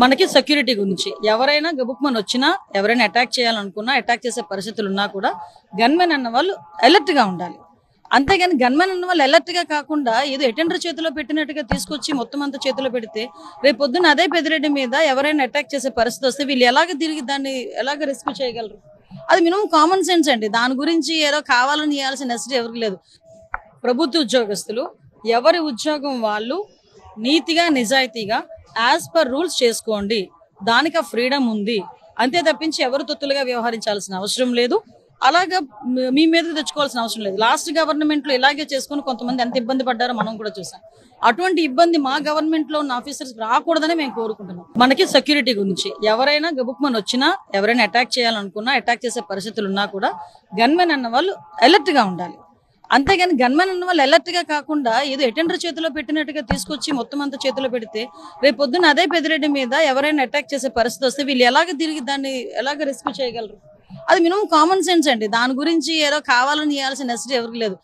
మనకి సెక్యూరిటీ గురించి ఎవరైనా గబుక్మన్ వచ్చినా ఎవరైనా అటాక్ చేయాలనుకున్నా అటాక్ చేసే పరిస్థితులు ఉన్నా కూడా గన్మెన్ అన్న వాళ్ళు అలర్ట్ గా ఉండాలి. అంతేగాని గన్మెన్ అన్న వాళ్ళు అలర్ట్ గా కాకుండా ఏదో అటెండర్ చేతిలో పెట్టినట్టుగా తీసుకొచ్చి మొత్తం అంతా చేతిలో పెడితే రేపు పొద్దున్న అదే పెద్దిరెడ్డి మీద ఎవరైనా అటాక్ చేసే పరిస్థితి వస్తే వీళ్ళు ఎలాగ తిరిగి దాన్ని ఎలాగ రెస్క్యూ చేయగలరు? అది మినిమం కామన్ సెన్స్ అండి. దాని గురించి ఏదో కావాలని చేయాల్సిన నెసిటీ ఎవరికి లేదు. ప్రభుత్వ ఉద్యోగస్తులు ఎవరి ఉద్యోగం వాళ్ళు నీతిగా నిజాయితీగా యాజ్ పర్ రూల్స్ చేసుకోండి, దానికి ఆ ఫ్రీడమ్ ఉంది. అంతే తప్పించి ఎవరు తొత్తులుగా వ్యవహరించాల్సిన అవసరం లేదు, అలాగా మీ మీద తెచ్చుకోవాల్సిన అవసరం లేదు. లాస్ట్ గవర్నమెంట్ లో ఇలాగే చేసుకుని కొంతమంది ఎంత ఇబ్బంది పడ్డారో మనం కూడా చూసాం. అటువంటి ఇబ్బంది మా గవర్నమెంట్ లో ఉన్న ఆఫీసర్స్ రాకూడదని మేము కోరుకుంటున్నాం. మనకి సెక్యూరిటీ గురించి ఎవరైనా గబుక్మన్ వచ్చినా ఎవరైనా అటాక్ చేయాలనుకున్నా అటాక్ చేసే పరిస్థితులు ఉన్నా కూడా గన్మెన్ అన్న వాళ్ళు అలర్ట్ గా ఉండాలి. అంతేగాని గన్మెన్ అన్న వాళ్ళు అలర్ట్ గా కాకుండా ఏదో అటెండర్ చేతిలో పెట్టినట్టుగా తీసుకొచ్చి మొత్తం అంతా చేతిలో పెడితే రేపు పొద్దున్న అదే పెద్దిరెడ్డి మీద ఎవరైనా అటాక్ చేసే పరిస్థితి వస్తే వీళ్ళు ఎలాగ తిరిగి దాన్ని ఎలాగ రెస్క్యూ చేయగలరు? అది మినిమం కామన్ సెన్స్ అండి. దాని గురించి ఏదో కావాలని చేయాల్సిన నెసిటీ ఎవరికి లేదు.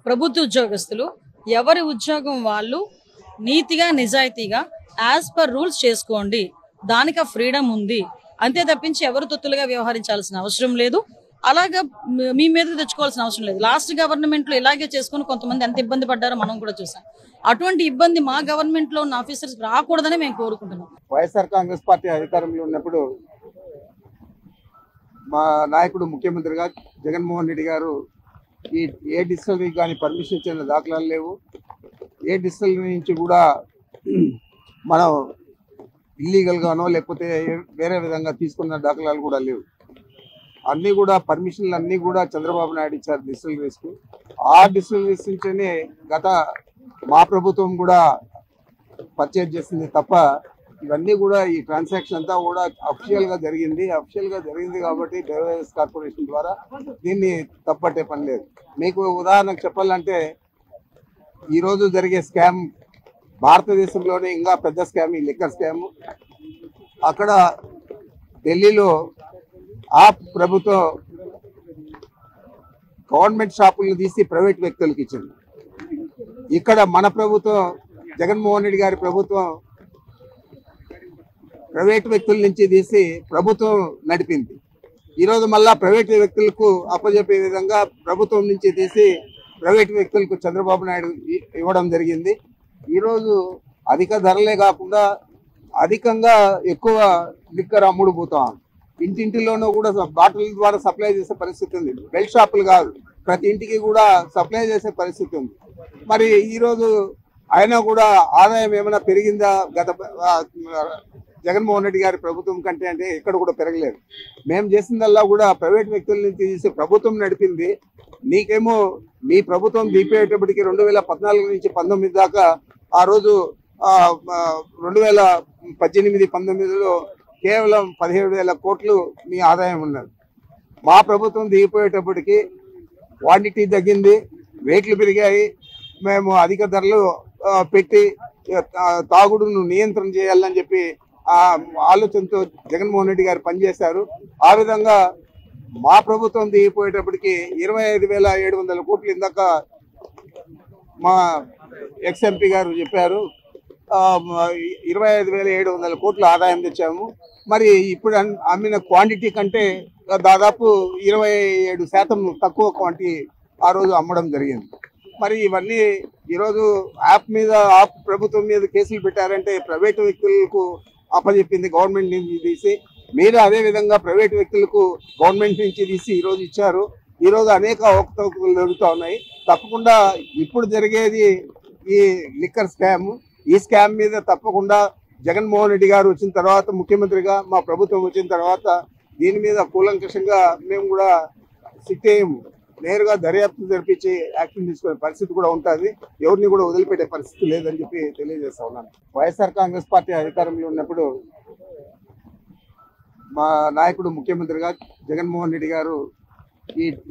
ప్రభుత్వ ఉద్యోగస్తులు ఎవరి ఉద్యోగం వాళ్ళు నీతిగా నిజాయితీగా యాజ్ పర్ రూల్స్ చేసుకోండి, దానికి ఆ ఫ్రీడమ్ ఉంది. అంతే తప్పించి ఎవరు తొత్తులుగా వ్యవహరించాల్సిన అవసరం లేదు, అలాగా మీ మీద తెచ్చుకోవాల్సిన అవసరం లేదు. లాస్ట్ గవర్నమెంట్ లో ఇలాగే చేసుకుని కొంతమంది ఎంత ఇబ్బంది పడ్డారో మనం కూడా చూసాం. అటువంటి ఇబ్బంది మా గవర్నమెంట్ లో ఉన్న ఆఫీసర్స్ రాకూడదని మేము కోరుకుంటున్నాం. వైఎస్ఆర్ కాంగ్రెస్ పార్టీ అధికారంలో ఉన్నప్పుడు మా నాయకుడు ముఖ్యమంత్రిగా జగన్మోహన్ రెడ్డి గారు ఏ డిస్టిలరీకి కానీ పర్మిషన్ ఇచ్చిన దాఖలాలు లేవు. ఏ డిస్టిలరీ నుంచి కూడా మనం ఇల్లీగల్గానో లేకపోతే వేరే విధంగా తీసుకున్న దాఖలాలు కూడా లేవు. అన్నీ కూడా పర్మిషన్లు అన్నీ కూడా చంద్రబాబు నాయుడు ఇచ్చారు డిస్టిలరీస్కు. ఆ డిస్టిలరీస్ నుంచే గత మా ప్రభుత్వం కూడా పర్చేజ్ చేసింది తప్ప ఇవన్నీ కూడా ఈ ట్రాన్సాక్షన్ అంతా కూడా అఫీషియల్గా జరిగింది. అఫీషియల్గా జరిగింది కాబట్టి బెవరేజెస్ కార్పొరేషన్ ద్వారా దీన్ని తప్పట్టే పని లేదు. మీకు ఉదాహరణకు చెప్పాలంటే ఈరోజు జరిగే స్కామ్ భారతదేశంలోనే ఇంకా పెద్ద స్కామ్ ఈ లిక్కర్ స్కామ్. అక్కడ ఢిల్లీలో ఆ ప్రభుత్వం గవర్నమెంట్ షాపులను తీసి ప్రైవేట్ వ్యక్తులకు ఇచ్చింది. ఇక్కడ మన ప్రభుత్వం జగన్మోహన్ రెడ్డి గారి ప్రభుత్వం ప్రైవేట్ వ్యక్తుల నుంచి తీసి ప్రభుత్వం నడిపింది. ఈరోజు మళ్ళా ప్రైవేట్ వ్యక్తులకు అప్పచెప్పే విధంగా ప్రభుత్వం నుంచి తీసి ప్రైవేట్ వ్యక్తులకు చంద్రబాబు నాయుడు ఇవ్వడం జరిగింది. ఈరోజు అధిక ధరలే కాకుండా అధికంగా ఎక్కువ లిక్కర్ అమ్ముడు పోతాం. ఇంటింటిలోనూ కూడా బాటిల్ ద్వారా సప్లై చేసే పరిస్థితి ఉంది. బెల్ట్ షాపులు కాదు, ప్రతి ఇంటికి కూడా సప్లై చేసే పరిస్థితి ఉంది. మరి ఈరోజు అయినా కూడా ఆదాయం ఏమైనా పెరిగిందా గత జగన్మోహన్ రెడ్డి గారి ప్రభుత్వం కంటే? అంటే ఎక్కడ కూడా పెరగలేదు. మేము చేసిందల్లా కూడా ప్రైవేట్ వ్యక్తుల నుంచి తీసి ప్రభుత్వం నడిపింది. నీకేమో మీ ప్రభుత్వం దీపేటప్పటికి 2014 నుంచి 19 దాకా ఆ రోజు 2018-19లో కేవలం 17,000 కోట్లు మీ ఆదాయం ఉన్నది. మా ప్రభుత్వం దిగిపోయేటప్పటికి క్వాంటిటీ తగ్గింది, రేట్లు పెరిగాయి. మేము అధిక ధరలు పెట్టి తాగుడును నియంత్రణ చేయాలని చెప్పి ఆలోచనతో జగన్మోహన్ రెడ్డి గారు పనిచేశారు. ఆ విధంగా మా ప్రభుత్వం దిగిపోయేటప్పటికి 25,700 కోట్లు ఇందాక మా ఎక్స్ఎంపీ గారు చెప్పారు. 25,700 కోట్లు ఆదాయం తెచ్చాము. మరి ఇప్పుడు అమ్మిన క్వాంటిటీ కంటే దాదాపు 27% తక్కువ క్వాంటిటీ ఆ రోజు అమ్మడం జరిగింది. మరి ఇవన్నీ ఈరోజు యాప్ ప్రభుత్వం మీద కేసులు పెట్టారంటే ప్రైవేటు వ్యక్తులకు అప్పచెప్పింది గవర్నమెంట్ నుంచి తీసి, మీరు అదే విధంగా ప్రైవేట్ వ్యక్తులకు గవర్నమెంట్ నుంచి తీసి ఈరోజు ఇచ్చారు. ఈరోజు అనేక అవకతవకలు జరుగుతూ ఉన్నాయి. తప్పకుండా ఇప్పుడు జరిగేది ఈ లిక్కర్ స్కామ్. ఈ స్కామ్ మీద తప్పకుండా జగన్మోహన్ రెడ్డి గారు వచ్చిన తర్వాత, ముఖ్యమంత్రిగా మా ప్రభుత్వం వచ్చిన తర్వాత దీని మీద కూలంకషంగా మేము కూడా సిట్ అయ్యాము. నేరుగా దర్యాప్తు జరిపించి యాక్షన్ తీసుకునే పరిస్థితి కూడా ఉంటుంది. ఎవరిని కూడా వదిలిపెట్టే పరిస్థితి లేదని చెప్పి తెలియజేస్తా ఉన్నాను. వైఎస్ఆర్ కాంగ్రెస్ పార్టీ అధికారంలో ఉన్నప్పుడు మా నాయకుడు ముఖ్యమంత్రిగా జగన్మోహన్ రెడ్డి గారు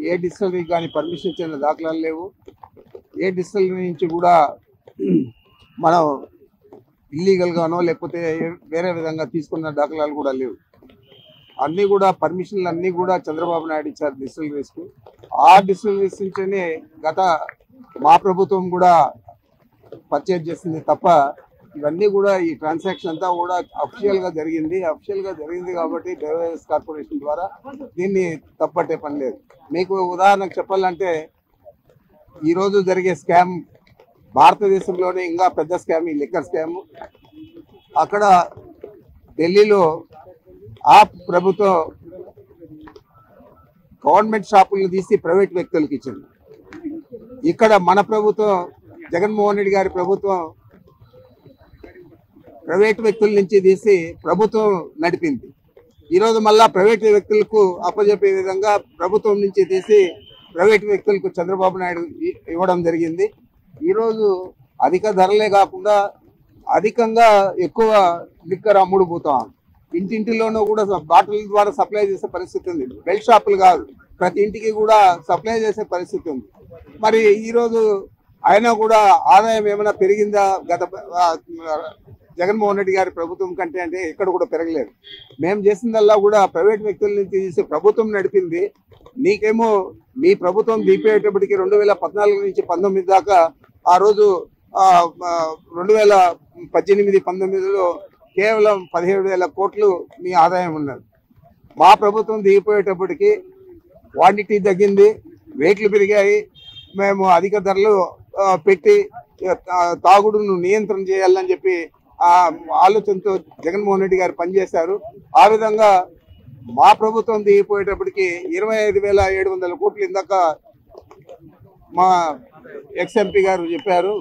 ఏ డిస్టిలరీకి కానీ పర్మిషన్ ఇచ్చిన దాఖలాలు లేవు. ఏ డిస్టిలరీ నుంచి కూడా మనం ఇల్లీగల్గానో లేకపోతే వేరే విధంగా తీసుకున్న దాఖలాలు కూడా లేవు. అన్నీ కూడా పర్మిషన్లు అన్నీ కూడా చంద్రబాబు నాయుడు ఇచ్చారు డిస్టిలరీస్కు. ఆ డిస్టిలరీస్ నుంచే గత మా ప్రభుత్వం కూడా పర్చేజ్ చేసింది తప్ప ఇవన్నీ కూడా ఈ ట్రాన్సాక్షన్ అంతా కూడా అఫీషియల్ గా జరిగింది కాబట్టి బెవరేజెస్ కార్పొరేషన్ ద్వారా దీన్ని తప్పట్టే పని లేదు. మీకు ఉదాహరణకు చెప్పాలంటే ఈ రోజు జరిగే స్కామ్ భారతదేశంలోనే ఇంకా పెద్ద స్కామ్ ఈ లిక్కర్ స్కామ్. అక్కడ ఢిల్లీలో ఆ ప్రభుత్వం గవర్నమెంట్ షాపులను తీసి ప్రైవేట్ వ్యక్తులకు ఇచ్చింది. ఇక్కడ మన ప్రభుత్వం జగన్మోహన్ రెడ్డి గారి ప్రభుత్వం ప్రైవేట్ వ్యక్తుల నుంచి తీసి ప్రభుత్వం నడిపింది. ఈరోజు మళ్ళా ప్రైవేట్ వ్యక్తులకు అప్పచెప్పే విధంగా ప్రభుత్వం నుంచి తీసి ప్రైవేట్ వ్యక్తులకు చంద్రబాబు నాయుడు ఇవ్వడం జరిగింది. ఈరోజు అధిక ధరలే కాకుండా అధికంగా ఎక్కువ లిక్కర్ అమ్ముడు పోతాం. ఇంటింటిలోనూ కూడా బాటిల్ ద్వారా సప్లై చేసే పరిస్థితి ఉంది. బెల్ట్ షాపులు కాదు, ప్రతి ఇంటికి కూడా సప్లై చేసే పరిస్థితి ఉంది. మరి ఈరోజు అయినా కూడా ఆదాయం ఏమైనా పెరిగిందా గత జగన్మోహన్ రెడ్డి గారి ప్రభుత్వం కంటే అంటే ఎక్కడ కూడా పెరగలేదు. మేము చేసిందల్లా కూడా ప్రైవేట్ వ్యక్తుల నుంచి తీసి ప్రభుత్వం నడిపింది. నీకేమో మీ ప్రభుత్వం దీపేటప్పటికి 2014 నుంచి 19 దాకా ఆ రోజు 2018-19లో కేవలం 17,000 కోట్లు మీ ఆదాయం ఉన్నది. మా ప్రభుత్వం దిగిపోయేటప్పటికి క్వాంటిటీ తగ్గింది, రేట్లు పెరిగాయి. మేము అధిక ధరలు పెట్టి తాగుడును నియంత్రణ చేయాలని చెప్పి ఆ ఆలోచనతో జగన్మోహన్ రెడ్డి గారు పనిచేశారు. ఆ విధంగా మా ప్రభుత్వం దిగిపోయేటప్పటికి 25,700 కోట్లు ఇందాక మా ఎక్స్ఎంపీ గారు చెప్పారు.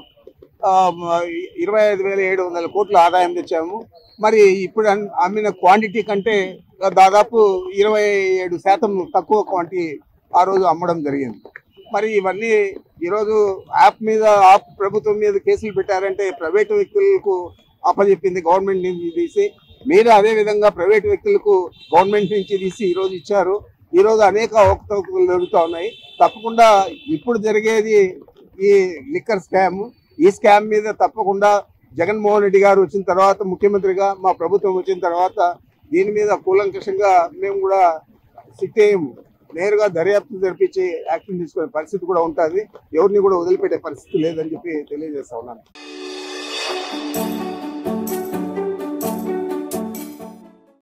25,700 కోట్ల ఆదాయం తెచ్చాము. మరి ఇప్పుడు అమ్మిన క్వాంటిటీ కంటే దాదాపు 27% తక్కువ క్వాంటిటీ ఆ రోజు అమ్మడం జరిగింది. మరి ఇవన్నీ ఈరోజు యాప్ ప్రభుత్వం మీద కేసులు పెట్టారంటే ప్రైవేటు వ్యక్తులకు అప్పచెప్పింది గవర్నమెంట్ నుంచి తీసి, మీరు అదే విధంగా ప్రైవేట్ వ్యక్తులకు గవర్నమెంట్ నుంచి తీసి ఈరోజు ఇచ్చారు. ఈరోజు అనేక అవకతవకలు జరుగుతూ ఉన్నాయి. తప్పకుండా ఇప్పుడు జరిగేది ఈ లిక్కర్ స్కామ్. ఈ స్కామ్ మీద తప్పకుండా జగన్మోహన్ రెడ్డి గారు వచ్చిన తర్వాత, ముఖ్యమంత్రిగా మా ప్రభుత్వం వచ్చిన తర్వాత దీని మీద కూలంకషంగా మేము కూడా సిట్ అయ్యాము. నేరుగా దర్యాప్తు జరిపించి యాక్షన్ తీసుకునే పరిస్థితి కూడా ఉంటుంది. ఎవరిని కూడా వదిలిపెట్టే పరిస్థితి లేదని చెప్పి తెలియజేస్తా ఉన్నాను.